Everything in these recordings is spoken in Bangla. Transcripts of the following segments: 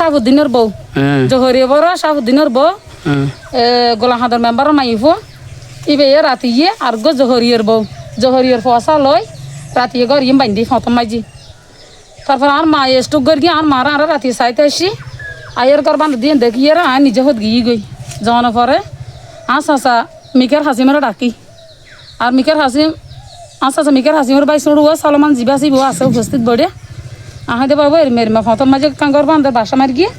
শাহাবুদ্দিনের বউ জহরিয়া বড় শাহাবুদ্দিনের বউ গোলাহাদর মেম্বার মাইফো ইবে রাতে ইয়ে আর গো জহরিয়ার বউ জহরিয়ার ফসা লয় রাতে ঘর ইম বান্ধি ফতম মাঝি তারপর আর মা স্টুক গর গিয়ে আর মারা আর রাতে চাইতে আসি আয়ের ঘর বান্ধ দিয়ে দেখি আর নিজে হত গিয়ে গই যাওয়ানোর পরে চাচা মিকের হাসিমের ডাকি আর মিকের হাসিম চাচা মিকের হাসিমের বাই শুরু সালমান জিবা সিবো আছে উপস্থিত বড়ে আহাদে বাবু মেরিমা ফতম মাঝে কাঙ্গর বান্ধ বাসা মার গিয়ে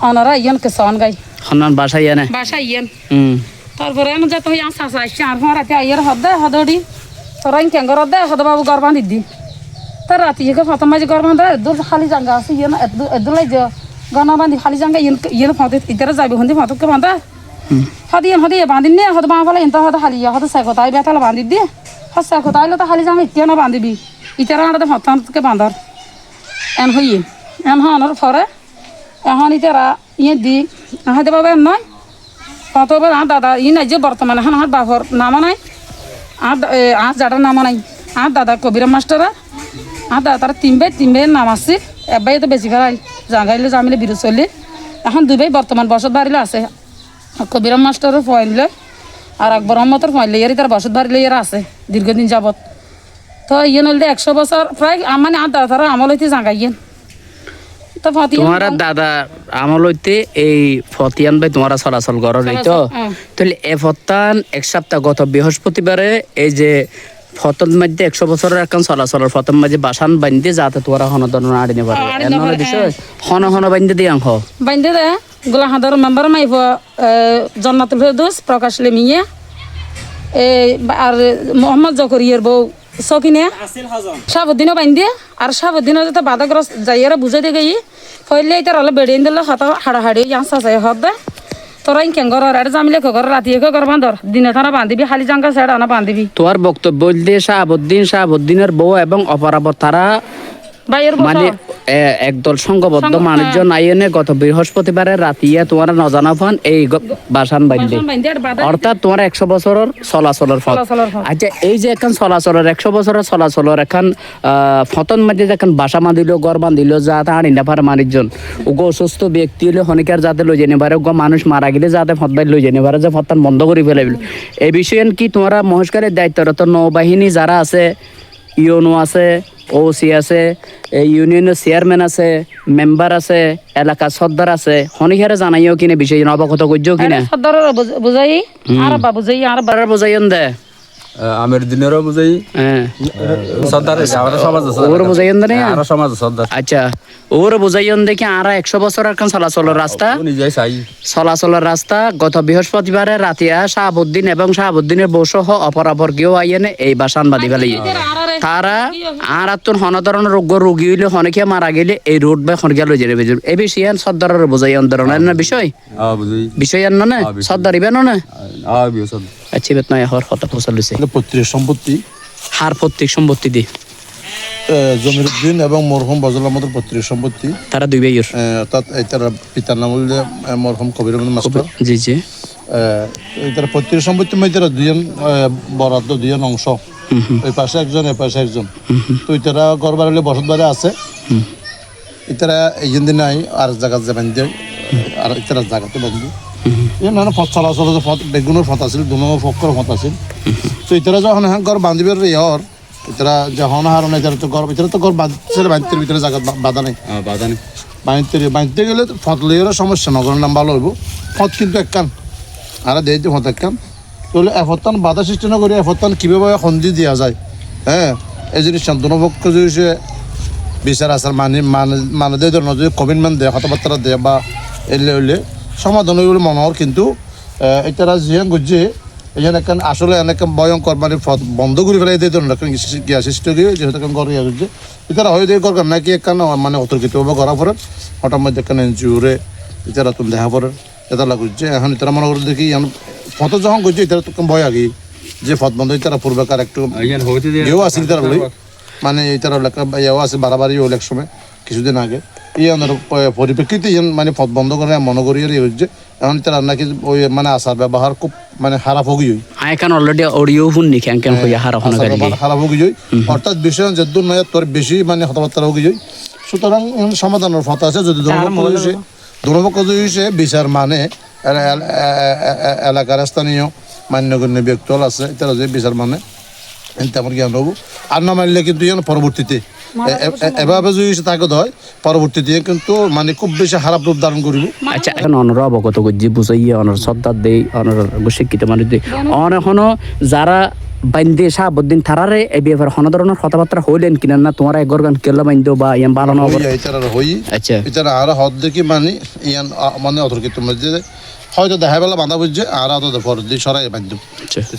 অনারা ইয়ন কেসন গাই হন্নান বাসা ইয়ানে বাসা ইয়েন তারপরে আমি যাতে হই চাচা আসছি আর রাতে আইয়ের হদে হদড়ি তোরা কেঙ্গর হদে হদ বাবু ঘর বান্ধি দি তার রাতে ইয়ে ফতম মাঝে ঘর বান্ধা এদুর খালি জাঙ্গা আছে ইয়ে এদুলাই যে গনা বান্ধি খালি জাঙ্গা ইয়ে ফতে ইতারা যাবে হন্দি ফতকে বান্ধা হদিয়ে বাঁধিন নে হদ বাঁ ফলে ইন্ত হদ খালি হদ সেকতাই বেতাল বাঁধি দিয়ে হদ সেকতাইলে তো খালি জাঙ্গা ইতিয়া না বাঁধিবি ইতারা আনতে ফতকে বাঁধার এন হইয়ে এন হওয়ার পরে এখন ইতারা ইয়ে দি হাতে বাবা এন নয় কত আর দাদা ই নাই যে বর্তমানে এখন আমার বাপর নামও নাই আর যাটার নামও নাই আর দাদা কবিরাম মাস্টার আর দাদা তারা তিন ভাই নাম আসছে এবাই তো বেশি ফেলাই জাগাইলে জামিলে বিরু চলি এখন দুই ভাই বর্তমান বসত বাড়িলে আছে কবিরাম মাস্টারের ফয়েল আর আকবর আহমদর ফয়েল ইয়ারই তার বসত বাড়িলে ইয়ারা আছে দীর্ঘদিন যাবত তো ইয়ে নইলে 100 বছর প্রায় মানে আর দাদা তারা আমল হইতে জাগাইয়েন তোমার দাদা আমল হইতে এই ফতিয়ান ভাই তোমার চলাচল করার তো তাহলে এ ফতান এক সপ্তাহ গত বৃহস্পতিবারে এই যে ফতন মধ্যে 100 বছরের এখন চলাচলের ফতন মাঝে বাসান বান্ধে যাতে তোরা হনদন আড়িনে পারে এমন বিষয় হন বান্ধে দিয়ে আঙ্ক বান্ধে দে গোলাহাদর মেম্বার মাইফ জন্নাতুল ফেরদৌস প্রকাশ লেমিয়া আর মোহাম্মদ জকরিয়ার বউ সকিনে শাহাবুদ্দিনও বান্ধে আর শাহাবুদ্দিনও যাতে বাধাগ্রস্ত যাইয়ারা বুঝাই দিয়ে গিয়ে ফইলে এটা হলে বেড়িয়ে দিলে হত হাড়াহাড়ি ইয়াঁসা চাই হত দে তোরা কেঙ্গর আর জামিলে ঘর রাতে ঘর বাঁধর দিনে তারা বাঁধিবি খালি জাঙ্গা সাইড আনা বাঁধিবি তোমার বক্তব্য দিয়ে শাহাবুদ্দিনের বউ এবং অপরাপর তারা মানে একদল সংঘবদ্ধ মানুষজন আইনে গত বৃহস্পতিবারের রাতিয়া তোমার নজানা ফান এই বাসান বান্ধে অর্থাৎ তোমার 100 বছরের চলাচলের ফল আচ্ছা এই যে এখন চলাচলের 100 বছরের চলাচলের এখন ফতন মাঝে যখন বাসা বাঁধিল ঘর বাঁধিল যাতে আনি না পারে মানুষজন ওগো অসুস্থ ব্যক্তি হলে হনিকার যাতে লই যেতে পারে ওগো মানুষ মারা গেলে যাতে ফতবাই লই যেতে পারে যে ফতন বন্ধ করে ফেলাইল এই বিষয়ে কি তোমরা মহেশকারের দায়িত্বরত নৌবাহিনী যারা আছে ইউনো আছে ওসি আছে ইউনিয়নের চেয়ারম্যান আছে মেম্বার আছে এলাকার সর্দার আছে হনিখারে জানাইও কিনে বিষয় অবগত করছো কিনা সর্দার বুঝাই আর বা বুঝাই আর বারার বুঝাইন দে আমের দিনেরও বুঝাই সর্দার সমাজ আছে ওর বুঝাইন দে আর সমাজ সর্দার আচ্ছা ওর বুঝাইন দেখি আর 100 বছর আর চলাচলের রাস্তা নিজেই চাই চলাচলের রাস্তা গত বৃহস্পতিবারে রাতিয়া শাহাবুদ্দিন এবং শাহাবুদ্দিনের বউসহ অপরাপর কেউ আইনে এই বাসান বাঁধি ফেলাই তারা আর আত্মন হন ধরনের রোগী হইলে হনেকে মারা গেলে এই রোড বা হনকে লই যাবে এই বিষয়ে সর্দারের বোঝাই ধরনের না বিষয় আন না সর্দার ইবেন না আচ্ছা বেত নয় হওয়ার কথা পৌঁছালছে পৈতৃক সম্পত্তি হার প্রত্যেক সম্পত্তি দি জমিরুদ্দিন এবং মরহুম বজল আহমদের পৈতৃক সম্পত্তি তারা দুই ভাইয়ের অর্থাৎ তার পিতার নাম হল মরহুম কবির আহমদ মাস্টার জি জি তার পৈতৃক সম্পত্তির মধ্যে দুজন বরাদ্দ দুজন অংশ ওই পাশে একজন এ পাশে একজন তো তারা ঘর বাড়ি বসত বাড়ি আছে তারা এই দিন নাই আর জায়গা যাবেন যে আর তারা জায়গাতে বান্ধি নানা ফত চলাচল বেগুনের ফত আছিল দুনো ফকর ফত আছিল তো ইতারা যখন ঘর বান্ধিবের ইহর ইতারা যখন হারণ ইতারা তো ঘর বাঁধছিল বাঁধতে ভিতরে জায়গা বাধা নেই বাঁধতে গেলে ফত লইয়েরও সমস্যা নগর নাম ভালো হইব ফত কিন্তু একখান আর দেয়তে ফত একখান তাহলে এফতান বাধা সৃষ্টি না করে এফতান কীভাবে সন্ধি দেওয়া যায় হ্যাঁ এই জিনিস দুনো পক্ষ যদি বিচার আচার মানে দেয় ধরনের যদি কমিটমেন্ট দেয় কথাবার্তা দেয় বা এলে হইলে সমাধান হইব মনে হওয়ার কিন্তু এটারা যিহেন গুজে এখানে একখান আসলে অনেক ভয়ঙ্কর মানে বন্ধ করে ফেলাই দিয়ে ধরুন গিয়া সৃষ্টি গিয়ে যেহেতু ঘর ইয়া করছে এটারা হয়ে ঘর নাকি একখান মানে অতর্কিতভাবে করা পড়ে হঠাৎ মধ্যে একখান এনজিওরে এটারা তুমি দেখা পড়ে এটা লাগুছে এখন এটারা মনে করে দেখি ফটো যখন করছে এটা তো ভয় আগে যে ফত বন্ধ তারা পূর্বেকার একটু ইয়েও আসছিল তারা বলি মানে এটার ইয়েও আছে বাড়াবাড়ি হল এক সময় কিছুদিন আগে এই পরিপ্রেক্ষিতে মানে ফত বন্ধ করে মনে করি ইয়ে হচ্ছে এখন তারা নাকি ওই মানে আচার ব্যবহার খুব মানে খারাপ হয়ে যায় এখন অলরেডি অডিও শুননি খারাপ হয়ে যায় অর্থাৎ বিষয় যেদূর নয় তোর বেশি মানে কথাবার্তা হয়ে যায় সুতরাং সমাধানের পথ আছে যদি ধর্মপক্ষ হিসেবে বিচার মানে এলাকার স্থানীয় মান্যগণ্য ব্যক্তি আছে তারা যে বিচার মানে তেমন জ্ঞান হবো আর না মানলে কিন্তু পরবর্তীতে এভাবে যদি তাকে হয় পরবর্তীতে কিন্তু মানে খুব বেশি খারাপ রূপ ধারণ করিব। আচ্ছা এখন অনর অবগত করছি বুঝাইয়ে অনর শ্রদ্ধা দেই অনর শিক্ষিত মানুষ দেই অন এখনো যারা বাইন্দে শাহাবুদ্দিন থারারে এই ব্যাপারে কোনো ধরনের কথাবার্তা হইলেন কিনা না তোমার একগর গান কেলা বাইন্দো বা ইয়ান বালানো হবে আচ্ছা এটা আর হদ দেখি মানে ইয়ান মানে অতর্কিত মধ্যে হয়তো দেখা বেলা বাঁধা বুঝছে আর আদত পরের দিন সরাই বাঁধব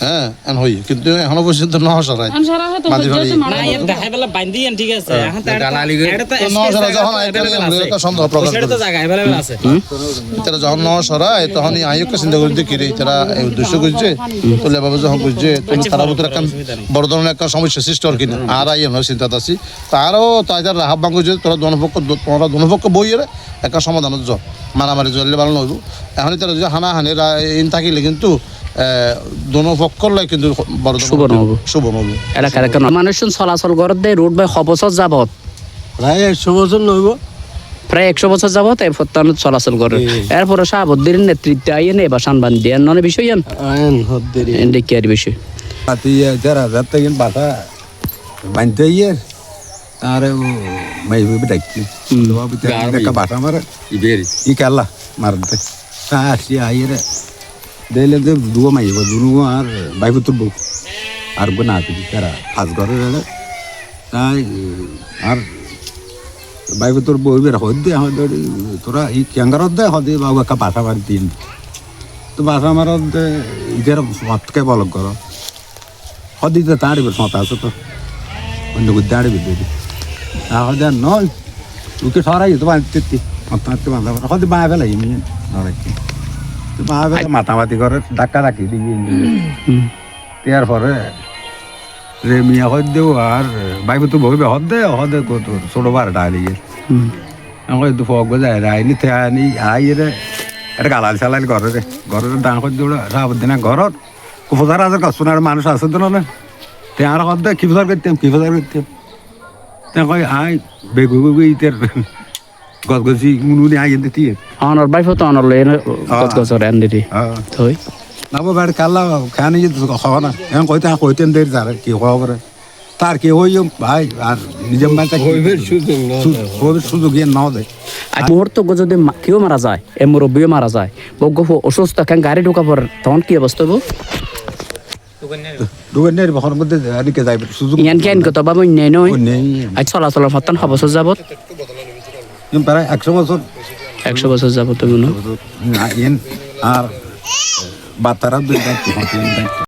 হ্যাঁ এন হই কিন্তু এখনো পর্যন্ত ন সরাই সন্দেহ প্রকাশ যখন ন সরাই তখন আইকে চিন্তা করে দেখি রে তারা এই উদ্দেশ্য করছে তোলে বাবু যখন করছে তুমি তারা ভিতরে একটা বড় ধরনের একটা সমস্যা সৃষ্টি হল কিনা আর আই আমরা চিন্তাতে আছি তারও তাই তার রাহাব ভাঙ করছে তোরা দনপক্ষ বইয়ের একটা সমাধানের জ মারামারি জ্বললে ভালো নইব এখন তারা যদি হানাহানি ইন থাকিলে কিন্তু দোনো পক্ষর লাই কিন্তু বড় শুভ নব এলাকার মানুষ চলাচল করে দেয় রোড বাই বছর যাবত প্রায় 100 বছর নইব প্রায় 100 বছর যাবত এই ফত্তান চলাচল করে এরপরে শাহাবুদ্দিনের নেতৃত্বে আইনে বা সানবান দিয়ে ননে বিষয় আইন হদ্দেরি দেখি আর বিষয় আতিয়া যারা যাতে কিন্তু বাসা বানতে ইয়ের তারে মাই হবে ডাকি একটা বাসা মারে ই কালা মারতে তা আসি আইরে দিলে যে দুগো মাইব দুগো আর বাইক তুলব আর না তুলি তারা আজ ঘরে গেলে তাই আর বাইক তোর বইবে হদ্দে তোরা এই ক্যাঙ্গারত দে হদে বাবু একটা বাসা মারি দিন তো বাসা মারত ইদের মতকে বলক করো হদিতে তার মত আছে তো অন্য দাঁড়ি বিদ্যুৎ তাহলে নয় ওকে সরাই তো বাঁধতে বাঁধা হয়তো বাঁ ফেলাই নড়াইছি তো বাঁ ফেলে মাতামাতি করে ধাক্কা রাখি দিয়ে দেওয়ার পরে রে মিয়া হদ দেও আর বাইব তো বইবে হদে কত ছোট বার ডালিয়ে আমার তো ফগ যায় আইনি তে আনি আইরে এটা গালাল চালাল ঘরের ডাঙ হদ দেওয়া সাবধানে ঘরত উপচার হাজার কাস্টমার মানুষ আছে তো না তে আর হদ কি ফসার করতাম তে কই আই বেগু ইতের গছগছি মুনুনি আই এনে দিয়ে অনর বাইফ তো অনর লে গছগছর এন্ডি থই নাবো বাড়ি কাল্লা খানি খাওয়া না এখন কইতেন দের যার কি খবর তার কি হই ভাই আর নিজের মাথা সুযোগ না দেয় মুহূর্ত যদি কেউ মারা যায় এ মুরব্বীও মারা যায় বগ্য অসুস্থ কেন গাড়ি ঢোকা পড়ে তখন কি অবস্থা হবো দোকানের বহর মধ্যে এদিকে যাইবে সুযোগ ইয়ান কেন কত বাবু নেই নয় আজ চলাচল ফতান বছর যাবত প্রায় 100 বছর 100 বছর যাবত আর বাতারা দুই